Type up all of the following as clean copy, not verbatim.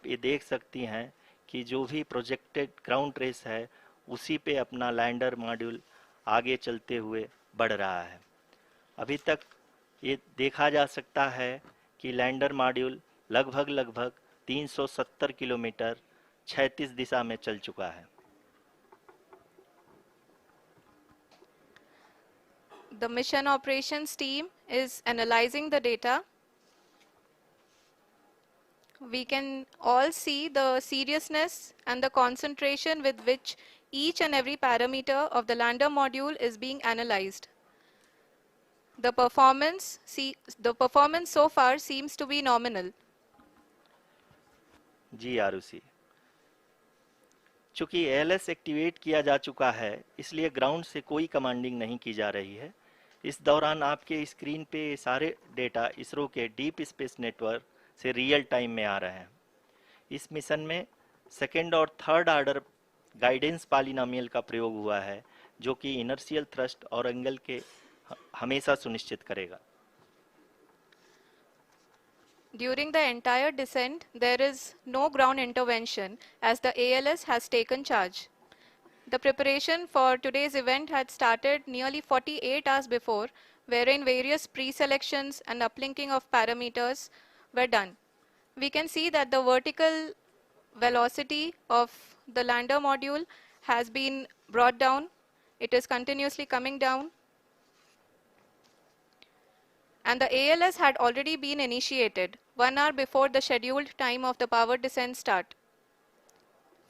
आप ये देख सकती हैं कि जो भी प्रोजेक्टेड ग्राउंड रेस है उसी पे अपना लैंडर मॉड्यूल आगे चलते हुए बढ़ रहा है। अभी तक ये देखा जा सकता है कि लैंडर मॉड्यूल लगभग 370 किलोमीटर क्षैतिज दिशा में चल चुका है। The mission operations team is analyzing the data. We can all see the seriousness and the concentration with which each and every parameter of the lander module is being analyzed. The performance so far seems to be nominal. जी आरुषि, चूंकि ALS activate किया जा चुका है इसलिए ground से कोई commanding नहीं की जा रही है। इस दौरान आपके स्क्रीन पे सारे डेटा इसरो के डीप स्पेस नेटवर्क से रियल टाइम में आ रहे हैं। इस मिशन में सेकेंड और थर्ड ऑर्डर गाइडेंस पॉलिनोमियल का प्रयोग हुआ है जो कि इनर्शियल थ्रस्ट और एंगल के हमेशा सुनिश्चित करेगा। During the entire descent, there is no ground intervention as the ALS has taken charge. The preparation for today's event had started nearly 48 hours before, wherein various pre-selections and uplinking of parameters were done. We can see that the vertical velocity of the lander module has been brought down. It is continuously coming down. And the ALS had already been initiated 1 hour before the scheduled time of the power descent start.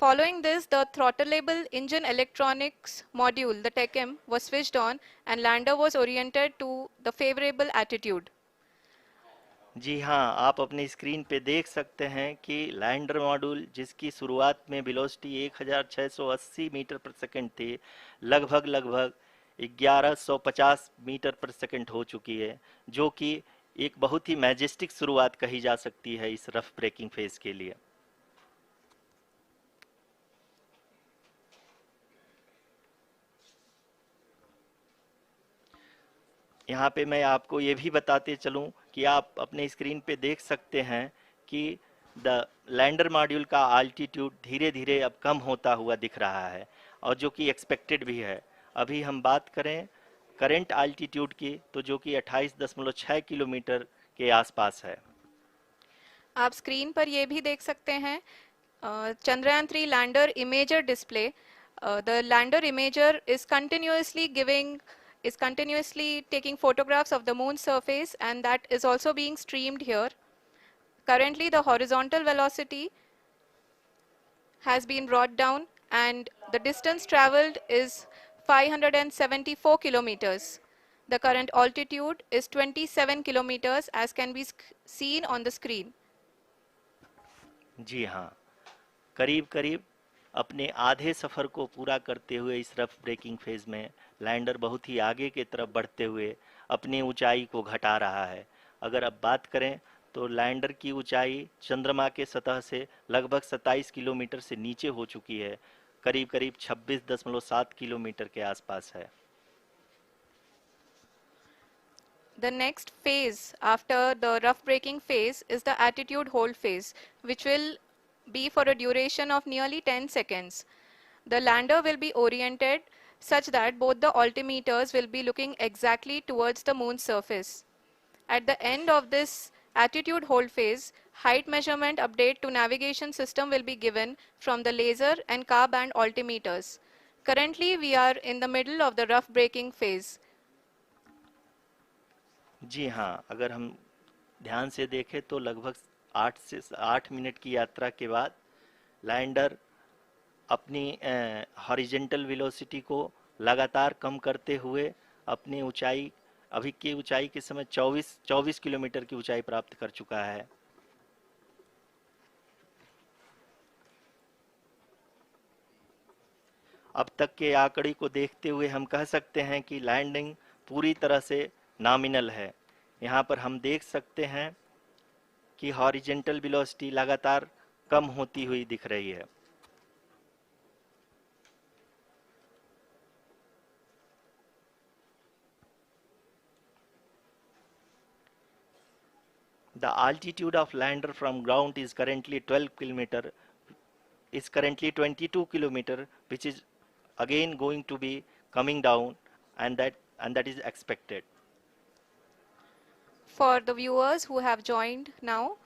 Following this, the throttleable engine electronics module, the TECM, was switched on and lander was oriented to the favorable attitude. जी हाँ, आप अपने screen पे देख सकते हैं कि lander module जिसकी शुरुआत में वेलोसिटी 1680 मीटर पर सेकंड थी, लगभग 1150 मीटर पर सेकंड हो चुकी है, जो कि एक बहुत ही मैजेस्टिक शुरुआत कही जा सकती है इस रफ ब्रेकिंग फेज के लिए। यहाँ पे मैं आपको ये भी बताते चलूँ कि आप अपने स्क्रीन पे देख सकते हैं कि द लैंडर मॉड्यूल का आल्टीट्यूड धीरे धीरे अब कम होता हुआ दिख रहा है और जो कि एक्सपेक्टेड भी है। अभी हम बात करें करंट आल्टीट्यूड की तो जो कि 28.6 किलोमीटर के आसपास है। आप स्क्रीन पर ये भी देख सकते हैं Chandrayaan 3 lander imager display. The lander imager is continuously taking photographs of the moon's surface, and that is also being streamed here. Currently, the horizontal velocity has been brought down and the distance traveled is 574 kilometers. The current altitude is 27 kilometers as can be seen on the screen. जी हाँ, करीब अपने आधे सफ़र को पूरा करते हुए इस rough breaking phase में लैंडर बहुत ही आगे की तरफ बढ़ते हुए अपनी ऊंचाई को घटा रहा है। अगर अब बात करें तो लैंडर की ऊंचाई चंद्रमा के सतह से लगभग 27 किलोमीटर से नीचे हो चुकी है, करीब 26.7 किलोमीटर के आसपास है। The next phase after the rough braking phase is the attitude hold phase, which will be for a duration of nearly 10 seconds. The lander will be oriented such that both the altimeters will be looking exactly towards the moon's surface. At the end of this attitude hold phase, height measurement update to navigation system will be given from the laser and car band altimeters. Currently, we are in the middle of the rough braking phase. जी हाँ, अगर हम ध्यान से देखें तो लगभग 8 minute की यात्रा के बाद लैंडर अपनी हॉरिजेंटल वेलोसिटी को लगातार कम करते हुए अपनी ऊंचाई अभी की ऊंचाई के समय 24 किलोमीटर की ऊंचाई प्राप्त कर चुका है। अब तक के आंकड़े को देखते हुए हम कह सकते हैं कि लैंडिंग पूरी तरह से नॉमिनल है। यहाँ पर हम देख सकते हैं कि हॉरिजेंटल वेलोसिटी लगातार कम होती हुई दिख रही है। The altitude of lander from ground is currently 12 kilometer, is currently 22 kilometer, which is again going to be coming down, and that is expected. For the viewers who have joined now,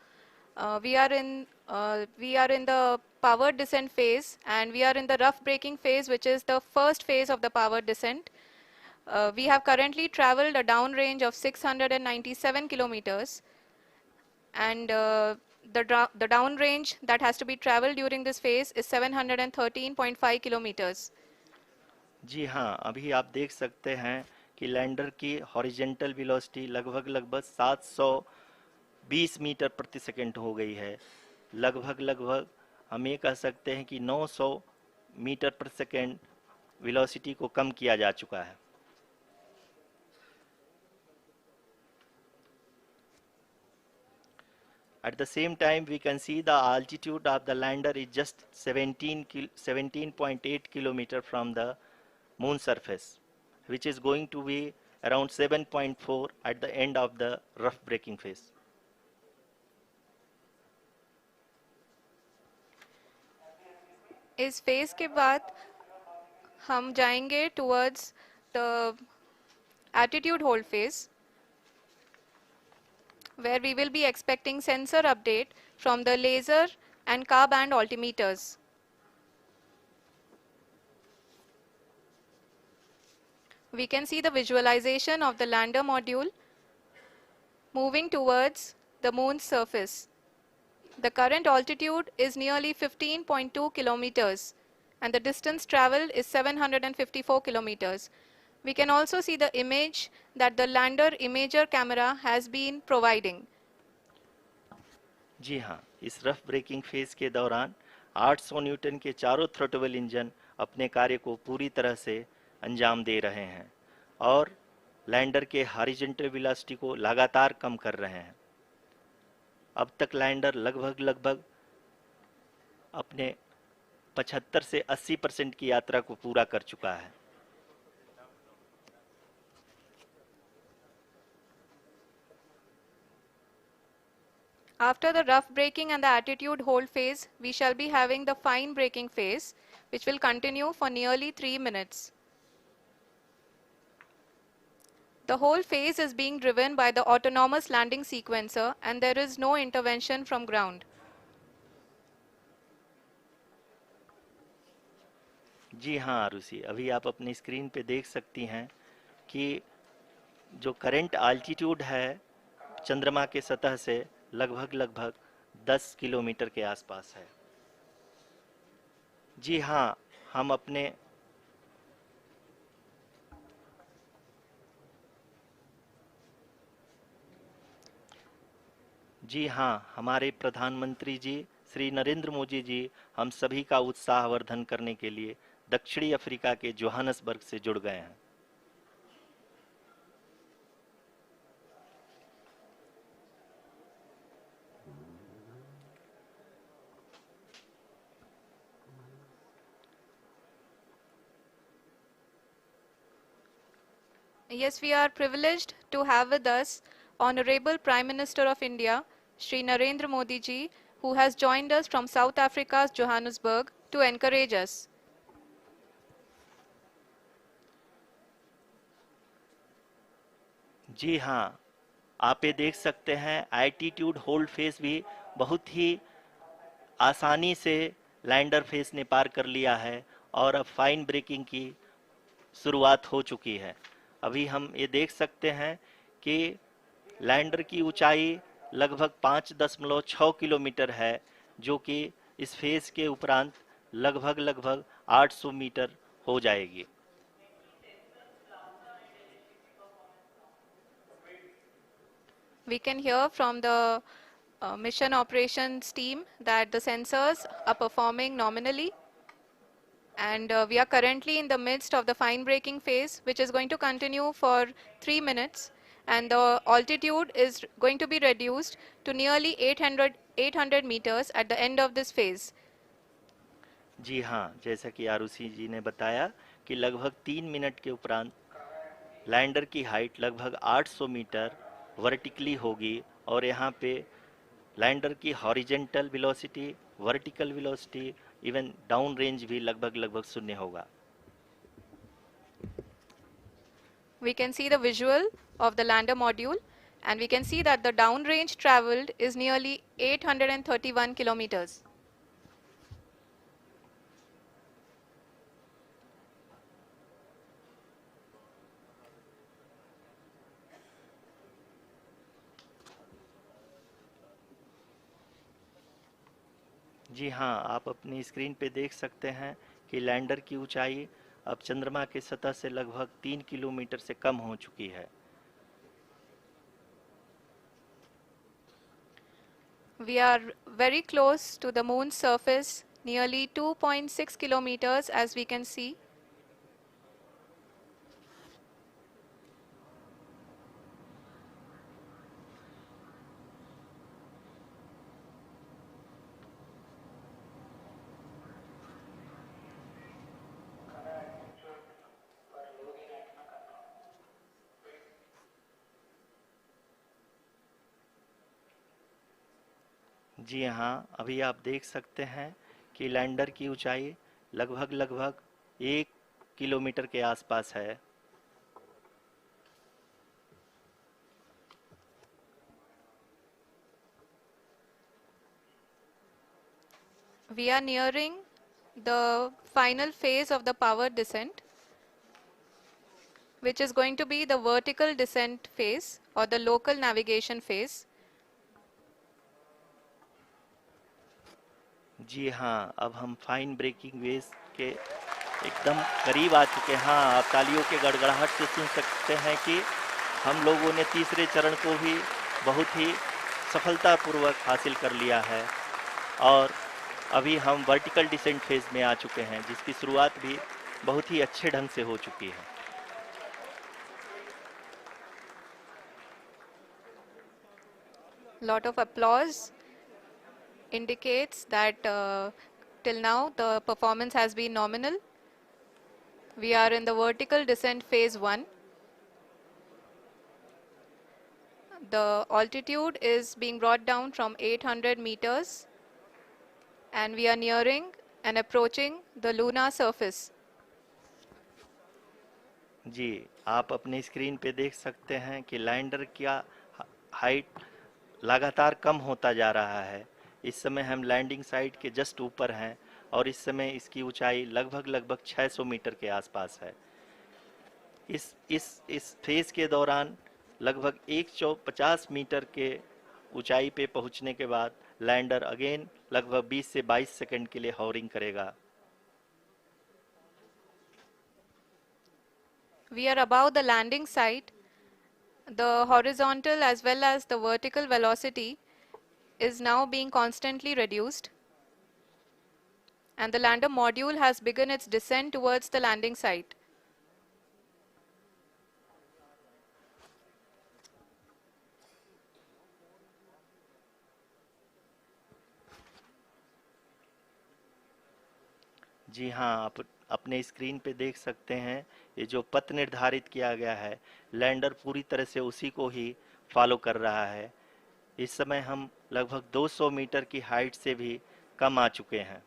we are in the powered descent phase, and we are in the rough braking phase, which is the first phase of the powered descent. We have currently traveled a downrange of 697 kilometers, and the downrange that has to be traveled during this phase is 713.5 kilometers. जी हाँ, अभी आप देख सकते हैं कि lander की horizontal velocity लगभग 720 metre प्रति सेकंड हो गई है। लगभग हम ये कह सकते हैं कि 900 मीटर प्रति सेकंड वेलोसिटी को कम किया जा चुका है। At the same time, we can see the altitude of the lander is just 17.8 kilometer from the moon surface, which is going to be around 7.4 at the end of the rough braking phase. इस phase के बाद हम जाएंगे towards the attitude hold phase, where we will be expecting sensor update from the laser and car band altimeters. We can see the visualization of the lander module moving towards the moon's surface. The current altitude is nearly 15.2 kilometers, and the distance traveled is 754 kilometers. We can also see the image that the lander imager camera has been providing. जी हाँ, इस rough breaking phase के दौरान 800 Newton के चारों throttle engine अपने कार्य को पूरी तरह से अंजाम दे रहे हैं और लैंडर के हॉरिजॉन्टल वेलोसिटी को लगातार कम कर रहे हैं। अब तक लैंडर लगभग अपने 75 से 80% की यात्रा को पूरा कर चुका है। After the rough braking and the attitude hold phase, we shall be having the fine braking phase, which will continue for nearly 3 minutes. The whole phase is being driven by the autonomous landing sequencer, and there is no intervention from ground. जी हाँ आरुषि, अभी आप अपनी screen पे देख सकती हैं कि जो करंट आल्टीट्यूड है चंद्रमा के सतह से लगभग 10 किलोमीटर के आसपास है। जी हाँ, हम अपने जी हाँ, हमारे प्रधानमंत्री जी श्री नरेंद्र मोदी जी हम सभी का उत्साहवर्धन करने के लिए दक्षिणी अफ्रीका के जोहानसबर्ग से जुड़ गए हैं। Yes, we are privileged to have with us Honorable Prime Minister of India, Shri Narendra Modi ji, who has joined us from South Africa's Johannesburg to encourage us. जी हाँ, आप ये देख सकते हैं एल्टीट्यूड होल्ड फेस भी बहुत ही आसानी से लैंडर फेस ने पार कर लिया है और अब फाइन ब्रेकिंग की शुरुआत हो चुकी है। अभी हम ये देख सकते हैं कि लैंडर की ऊंचाई लगभग 5.6 किलोमीटर है, जो कि इस फेज के उपरांत लगभग 800 मीटर हो जाएगी। We can hear from the mission operations team that the sensors are performing nominally, and we are currently in the midst of the fine braking phase, which is going to continue for 3 minutes, and the altitude is going to be reduced to nearly 800 meters at the end of this phase. जी हाँ, जैसा कि आरुषि जी ने बताया कि लगभग 3 minute के उपरांत lander की हाइट लगभग 800 मीटर वर्टिकली होगी और यहाँ पे लैंडर की horizontal velocity, vertical velocity, even down range भी लगभग लगभग शून्य होगा। We can see the visual of the lander module, and we can see that the downrange traveled is nearly 831 kilometers. जी हाँ, आप अपनी स्क्रीन पे देख सकते हैं कि लैंडर की ऊंचाई अब चंद्रमा की सतह से लगभग 3 किलोमीटर से कम हो चुकी है। We are very close to the moon's surface, nearly 2.6 kilometers, as we can see. जी हाँ, अभी आप देख सकते हैं कि लैंडर की ऊंचाई लगभग लगभग 1 किलोमीटर के आसपास है। We are nearing the final phase of the power descent, which is going to be the vertical descent phase or the local navigation phase. जी हाँ, अब हम फाइन ब्रेकिंग वेव्स के एकदम करीब आ चुके हैं। हाँ, आप तालियों के गड़गड़ाहट से सुन सकते हैं कि हम लोगों ने तीसरे चरण को भी बहुत ही सफलतापूर्वक हासिल कर लिया है और अभी हम वर्टिकल डिसेंट फेज में आ चुके हैं, जिसकी शुरुआत भी बहुत ही अच्छे ढंग से हो चुकी है। Lot of applause indicates that till now the performance has been nominal. We are in the vertical descent phase 1. The altitude is being brought down from 800 meters, and we are nearing and approaching the lunar surface. जी, आप अपने screen पे देख सकते हैं कि lander का height लगातार कम होता जा रहा है। इस समय हम लैंडिंग साइट के जस्ट ऊपर हैं और इस समय इसकी ऊंचाई लगभग लगभग 600 मीटर के आसपास है। इस फेज के दौरान लगभग 150 मीटर के ऊंचाई पे पहुंचने के बाद लैंडर अगेन लगभग 20 से 22 सेकंड के लिए हॉवरिंग करेगा। We are above the landing site. The horizontal as well as the vertical velocity is now being constantly reduced, and the lander module has begun its descent towards the landing site. जी हाँ, आप अपने screen पे देख सकते हैं ये जो पथ निर्धारित किया गया है, लैंडर पूरी तरह से उसी को ही फॉलो कर रहा है। इस समय हम लगभग 200 मीटर की हाइट से भी कम आ चुके हैं।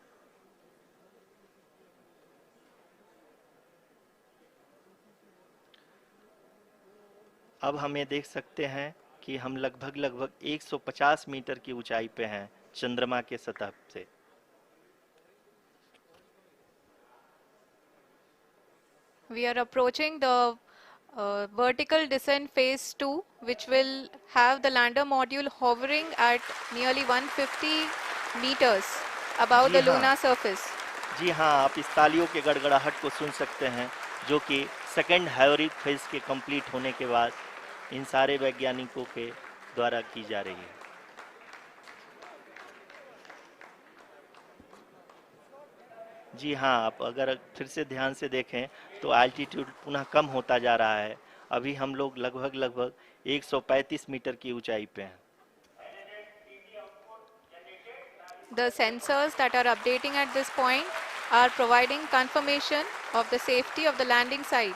अब हमें देख सकते हैं कि हम लगभग लगभग 150 मीटर की ऊंचाई पे हैं चंद्रमा के सतह से। We are approaching the vertical descent phase 2, which will have the lander module hovering at nearly 150 meters above ji the हाँ, lunar surface. जी हाँ, आप इस तालियों के गड़गड़ाहट को सुन सकते हैं, जो कि सेकंड हाइवरिक फेज के कंप्लीट होने के बाद इन सारे वैज्ञानिकों के द्वारा की जा रही है। जी हाँ, आप अगर फिर से ध्यान से देखें तो एल्टीट्यूड पुनः कम होता जा रहा है। अभी हम लोग लगभग लगभग 135 मीटर की ऊंचाई पे हैं। The sensors that are updating at this point are providing confirmation of the safety of the landing site.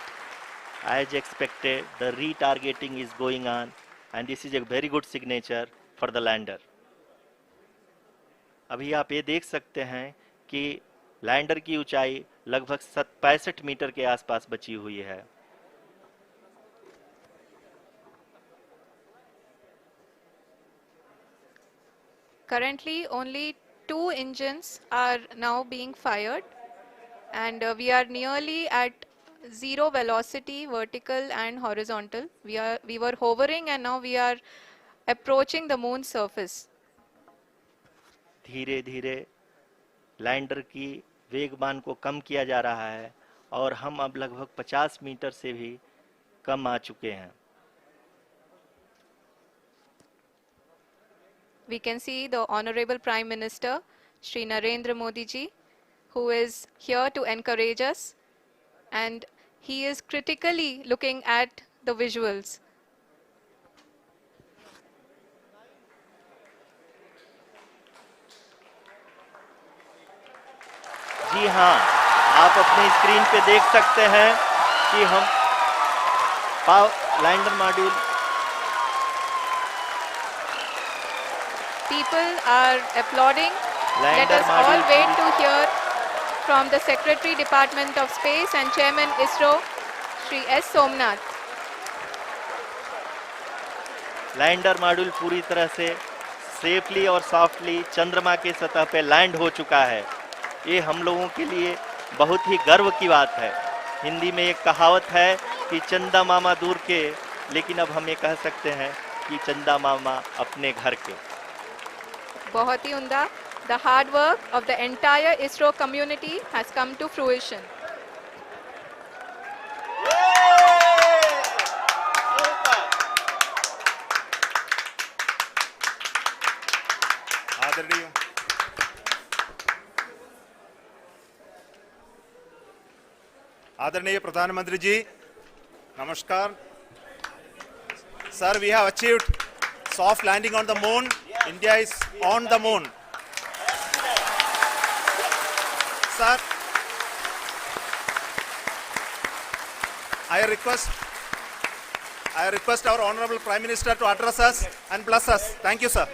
As expected, the retargeting is going on and this is a very good signature for the lander. अभी आप ये देख सकते हैं कि lander की ऊंचाई लगभग 65 मीटर के आसपास बची हुई है. Currently, only 2 engines are now being fired, and we are nearly at zero velocity, vertical and horizontal. We were hovering, and now we are approaching the moon's surface. धीरे धीरे लैंडर की वेगमान को कम किया जा रहा है और हम अब लगभग 50 मीटर से भी कम आ चुके हैं. We can see the Honorable Prime Minister, Shri Narendra Modi ji, who is here to encourage us, and he is critically looking at the visuals. जी हाँ, आप अपने स्क्रीन पे देख सकते हैं कि हम lander module. People are applauding. Let lander us all module wait to hear from the Secretary Department of Space and Chairman ISRO, Shri S. Somnath. Lander module पूरी तरह से सेफली और सॉफ्टली चंद्रमा के सतह पे लैंड हो चुका है. ये हम लोगों के लिए बहुत ही गर्व की बात है. हिंदी में एक कहावत है कि चंदा मामा दूर के, लेकिन अब हम ये कह सकते हैं कि चंदा मामा अपने घर के. बहुत ही उम्दा. The hard work of the entire ISRO community has come to fruition. आदरणीय प्रधानमंत्री जी, नमस्कार. Sir, we have achieved soft landing on the moon. India is on the moon. Sir, I request our Honorable Prime Minister to address us and bless us. Thank you, sir.